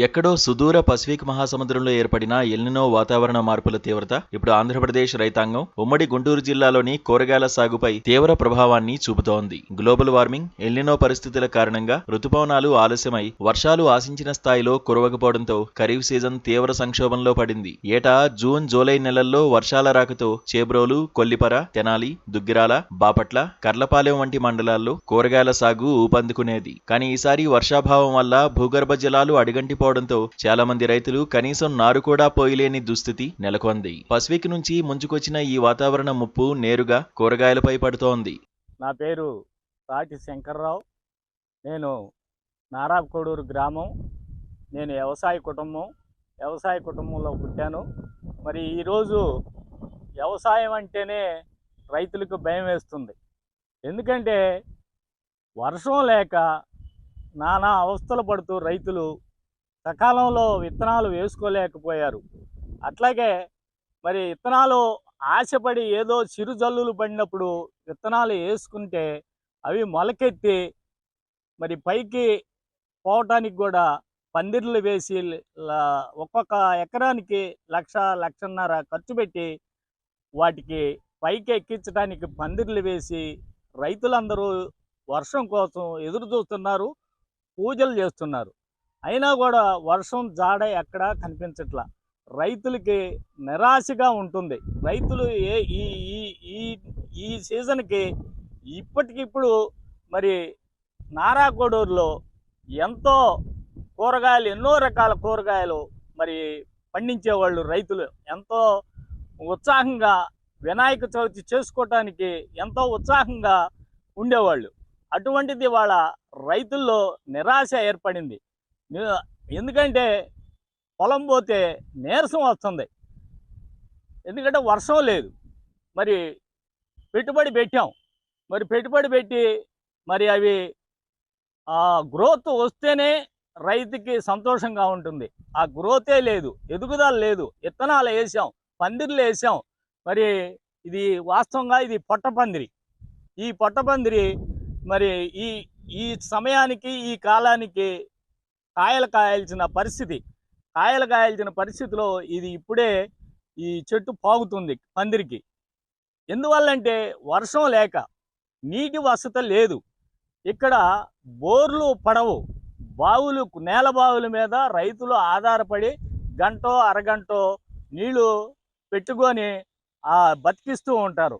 ఎక్కడో సుదూర పసిఫిక్ మహాసముద్రంలో ఏర్పడిన ఎల్నినో వాతావరణ మార్పుల తీవ్రత ఇప్పుడు ఆంధ్రప్రదేశ్ రైతాంగం ఉమ్మడి గుంటూరు జిల్లాలోని కూరగాయల సాగుపై తీవ్ర ప్రభావాన్ని చూపుతోంది. గ్లోబల్ వార్మింగ్, ఎల్నినో పరిస్థితుల కారణంగా రుతుపవనాలు ఆలస్యమై వర్షాలు ఆశించిన స్థాయిలో కురవకపోవడంతో ఖరీఫ్ సీజన్ తీవ్ర సంక్షోభంలో పడింది. ఏటా జూన్, జూలై నెలల్లో వర్షాల రాకతో చేబ్రోలు, కొల్లిపర, తెనాలి, దుగ్గిరాల, బాపట్ల, కర్లపాలెం వంటి మండలాల్లో కూరగాయల సాగు ఊపందుకునేది. కానీ ఈసారి వర్షాభావం వల్ల భూగర్భ జలాలు అడిగంటి పోవడంతో చాలా మంది రైతులు కనీసం నారు కూడా పోయలేని దుస్థితి నెలకొంది. పసిఫిక్ నుంచి ముంచుకొచ్చిన ఈ వాతావరణ ముప్పు నేరుగా కూరగాయలపై పడుతోంది. నా పేరు తాటి శంకర్రావు. నేను నారాకోడూరు గ్రామం. నేను వ్యవసాయ కుటుంబంలో పుట్టాను. మరి ఈరోజు వ్యవసాయం అంటేనే రైతులకు భయం వేస్తుంది. ఎందుకంటే వర్షం లేక నానా అవస్థలు పడుతూ రైతులు సకాలంలో విత్తనాలు వేసుకోలేకపోయారు. అట్లాగే మరి విత్తనాలు ఆశపడి ఏదో చిరుజల్లులు పడినప్పుడు విత్తనాలు వేసుకుంటే అవి మొలకెత్తి మరి పైకి పోవటానికి కూడా పందిర్లు వేసి ఒక్కొక్క ఎకరానికి 1,00,000-1,500,000 ఖర్చు పెట్టి వాటికి పైకి ఎక్కించడానికి పందిర్లు వేసి రైతులందరూ వర్షం కోసం ఎదురు చూస్తున్నారు, పూజలు చేస్తున్నారు. అయినా కూడా వర్షం జాడ ఎక్కడా కనిపించట్లా. రైతులకి నిరాశగా ఉంటుంది. రైతులు ఈ సీజన్కి ఇప్పటికిప్పుడు మరి నారాకోడూరులో ఎంతో కూరగాయలు, ఎన్నో రకాల కూరగాయలు మరి పండించేవాళ్ళు రైతులు ఎంతో ఉత్సాహంగా వినాయక చవితి చేసుకోవటానికి ఎంతో ఉత్సాహంగా ఉండేవాళ్ళు. అటువంటిది వాళ్ళ రైతుల్లో నిరాశ ఏర్పడింది. ఎందుకంటే పొలం పోతే నీరసం వస్తుంది. ఎందుకంటే వర్షం లేదు. మరి పెట్టుబడి పెట్టాం. మరి పెట్టుబడి పెట్టి మరి అవి గ్రోత్ వస్తేనే రైతుకి సంతోషంగా ఉంటుంది. ఆ గ్రోతే లేదు, ఎదుగుదల లేదు. విత్తనాలు వేసాం, పందిర్లు వేసాం. మరి ఇది వాస్తవంగా ఇది పొట్టపందిరి. ఈ పొట్టపందిరి మరి ఈ సమయానికి ఈ కాలానికి కాయలు కాయాల్సిన పరిస్థితిలో ఇది ఇప్పుడే ఈ చెట్టు పాగుతుంది పందిరికి. ఎందువల్లంటే వర్షం లేక, నీటి వసతి లేదు. ఇక్కడ బోర్లు పడవు. నేల బావుల మీద రైతులు ఆధారపడి గంటో అరగంటో నీళ్లు పెట్టుకొని బతికిస్తూ ఉంటారు.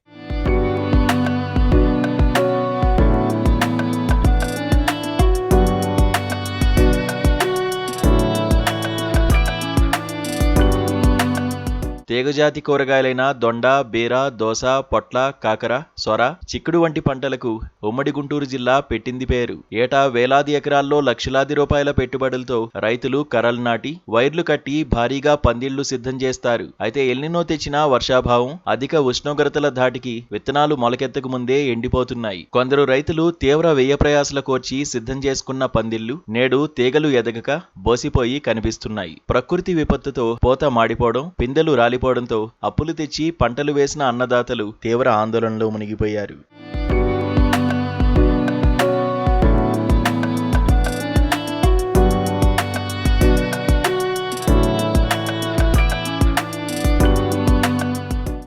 తీగజాతి కూరగాయలైన దొండ, బీర, దోస, పొట్ల, కాకర, సొర, చిక్కుడు వంటి పంటలకు ఉమ్మడి గుంటూరు జిల్లా పెట్టింది పేరు. ఏటా వేలాది ఎకరాల్లో లక్షలాది రూపాయల పెట్టుబడులతో రైతులు కర్రలు నాటి, వైర్లు కట్టి భారీగా పందిళ్లు సిద్ధం చేస్తారు. అయితే ఎల్నినో తెచ్చిన వర్షాభావం, అధిక ఉష్ణోగ్రతల ధాటికి విత్తనాలు మొలకెత్తకు ముందే ఎండిపోతున్నాయి. కొందరు రైతులు తీవ్ర వ్యయ ప్రయాసల కోర్చి సిద్ధం చేసుకున్న పందిళ్లు నేడు తీగలు ఎదగక బోసిపోయి కనిపిస్తున్నాయి. ప్రకృతి విపత్తుతో పూత మాడిపోవడం, పిందెలు రాలిపోవడంతో అప్పులు తెచ్చి పంటలు వేసిన అన్నదాతలు తీవ్ర ఆందోళనలో మునిగిపోయారు.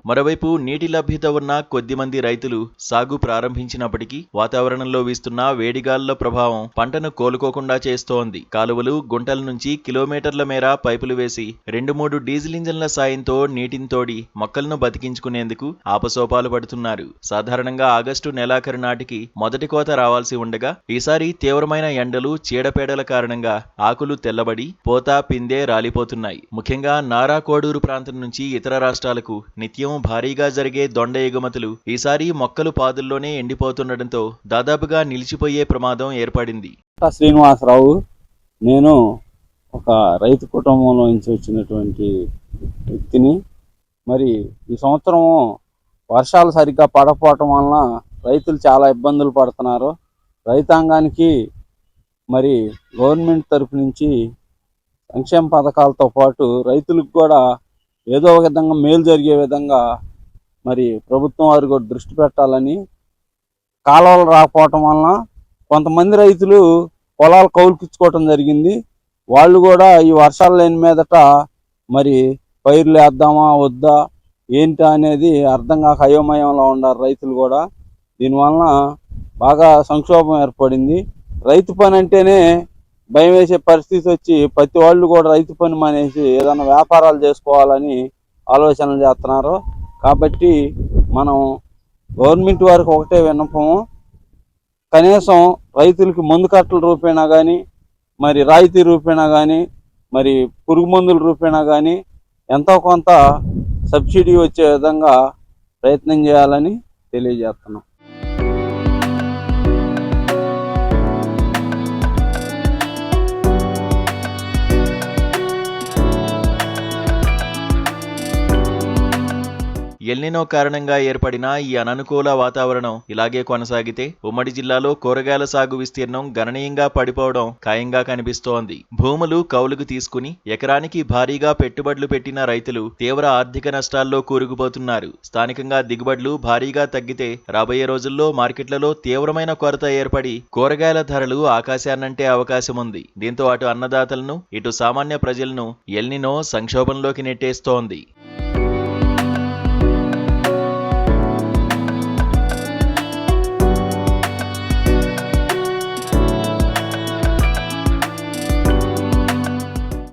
మరోవైపు నీటి లభ్యత ఉన్న కొద్దిమంది రైతులు సాగు ప్రారంభించినప్పటికీ వాతావరణంలో వీస్తున్న వేడిగాలుల ప్రభావం పంటను కోలుకోకుండా చేస్తోంది. కాలువలు, గుంటల నుంచి కిలోమీటర్ల మేర పైపులు వేసి 2-3 డీజిల్ ఇంజన్ల సాయంతో నీటిని తోడి మొక్కలను బతికించుకునేందుకు ఆపసోపాలు పడుతున్నారు. సాధారణంగా ఆగస్టు నెలాఖరు నాటికి మొదటి కోత రావాల్సి ఉండగా ఈసారి తీవ్రమైన ఎండలు, చీడపేడల కారణంగా ఆకులు తెల్లబడి పూత, పిందె రాలిపోతున్నాయి. ముఖ్యంగా నారాకోడూరు ప్రాంతం నుంచి ఇతర రాష్ట్రాలకు నిత్యం భారీగా జరిగే దొండ ఎగుమతులు ఈసారి మొక్కలు పాదుల్లోనే ఎండిపోతుండటంతో దాదాపుగా నిలిచిపోయే ప్రమాదం ఏర్పడింది. శ్రీనివాసరావు, నేను ఒక రైతు కుటుంబంలో నుంచి వచ్చినటువంటి వ్యక్తిని. మరి ఈ సంవత్సరం వర్షాలు సరిగ్గా పడకపోవటం వలన రైతులు చాలా ఇబ్బందులు పడుతున్నారు. రైతాంగానికి మరి గవర్నమెంట్ తరఫు నుంచి సంక్షేమ పథకాలతో పాటు రైతులకు కూడా ఏదో ఒక విధంగా మేలు జరిగే విధంగా మరి ప్రభుత్వం వారు కూడా దృష్టి పెట్టాలని. కాలువలు రాకపోవటం వలన కొంతమంది రైతులు పొలాలు కౌలుకిచ్చుకోవటం జరిగింది. వాళ్ళు కూడా ఈ వర్షాలు లేని మీదట మరి పైర్లు వేద్దామా వద్దా ఏంటా అనేది అర్థం కాక అయోమయంలో ఉన్నారు రైతులు కూడా. దీనివలన బాగా సంక్షోభం ఏర్పడింది. రైతు పని అంటేనే భయం వేసే పరిస్థితి వచ్చి ప్రతి వాళ్ళు కూడా రైతు పని మానేసి ఏదైనా వ్యాపారాలు చేసుకోవాలని ఆలోచనలు చేస్తున్నారు. కాబట్టి మనం గవర్నమెంట్ వారికి ఒకటే విన్నపము, కనీసం రైతులకి మందు కట్టల రూపేణా కానీ, మరి రాయితీ రూపేణా కానీ, మరి పురుగు మందుల రూపేణా కానీ ఎంతో కొంత సబ్సిడీ వచ్చే విధంగా ప్రయత్నం చేయాలని తెలియజేస్తున్నాం. ఎల్నినో కారణంగా ఏర్పడిన ఈ అననుకూల వాతావరణం ఇలాగే కొనసాగితే ఉమ్మడి జిల్లాలో కూరగాయల సాగు విస్తీర్ణం గణనీయంగా పడిపోవడం ఖాయంగా కనిపిస్తోంది. భూములు కౌలుకు తీసుకుని ఎకరానికి భారీగా పెట్టుబడులు పెట్టిన రైతులు తీవ్ర ఆర్థిక నష్టాల్లో కూరుకుపోతున్నారు. స్థానికంగా దిగుబడులు భారీగా తగ్గితే రాబోయే రోజుల్లో మార్కెట్లలో తీవ్రమైన కొరత ఏర్పడి కూరగాయల ధరలు ఆకాశాన్నంటే అవకాశం ఉంది. దీంతో అటు అన్నదాతలను ఇటు సామాన్య ప్రజలను ఎల్నినో సంక్షోభంలోకి నెట్టేస్తోంది.